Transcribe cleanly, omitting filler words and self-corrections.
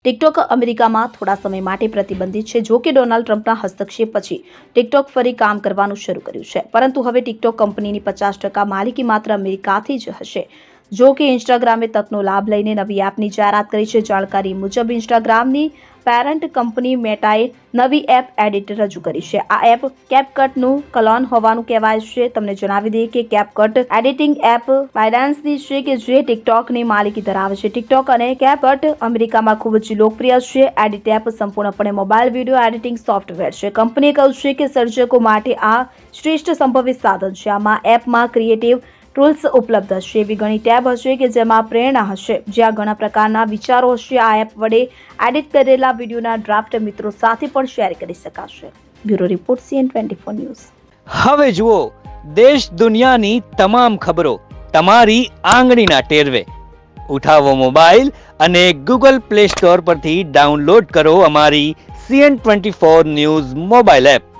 TikTok અમેરિકામાં થોડા સમય માટે પ્રતિબંધિત છે. જો કે ડોનાલ્ડ ટ્રમ્પના હસ્તક્ષેપ પછી ટિકટોક ફરી કામ કરવાનું શરૂ કર્યું છે, પરંતુ હવે ટિકટોક કંપનીની 50% માલિકી માત્ર અમેરિકાથી જ હશે. જો કે ઇન્સ્ટાગ્રામે તકનો લાભ લઈને નવી એપની જાહેરાત કરી છે. જાણકારી મુજબ ઇન્સ્ટાગ્રામની પેરેન્ટ કંપની મેટાએ નવી એપ એડિટ રજૂ કરી છે. આ એપ કેપકટનું ક્લોન હોવાનું કહેવાય છે. તમને જણાવી દઈએ કે કેપકટ એડિટિંગ એપ બાયડાન્સની છે કે જે ટિકટોકની માલિકી ધરાવે છે. ટિકટોક અને કેપકટ અમેરિકામાં ખૂબ જ લોકપ્રિય છે. એડિટ એપ સંપૂર્ણપણે મોબાઈલ વિડીયો એડિટિંગ સોફ્ટવેર છે. કંપનીએ કહ્યું છે કે સર્જકો માટે આ શ્રેષ્ઠ સંભવિત સાધન છે. આમાં એપમાં ક્રિએટિવ ટૂલ્સ ઉપલબ્ધ હશે. એવી ઘણી ટેબ હશે કે જેમાં પ્રેરણા હશે, જ્યાં ઘણા પ્રકારના વિચારો હશે. આ એપ વડે એડિટ કરેલા વિડીયોના ડ્રાફ્ટ મિત્રો સાથે પણ શેર કરી શકાશે. Bureau report CN24 news. હવે જુઓ દેશ દુનિયાની તમામ ખબરો તમારી આંગળીના ટેરવે. ઉઠાવો મોબાઈલ અને Google Play Store પરથી ડાઉનલોડ કરો અમારી CN24 ન્યૂઝ મોબાઈલ એપ.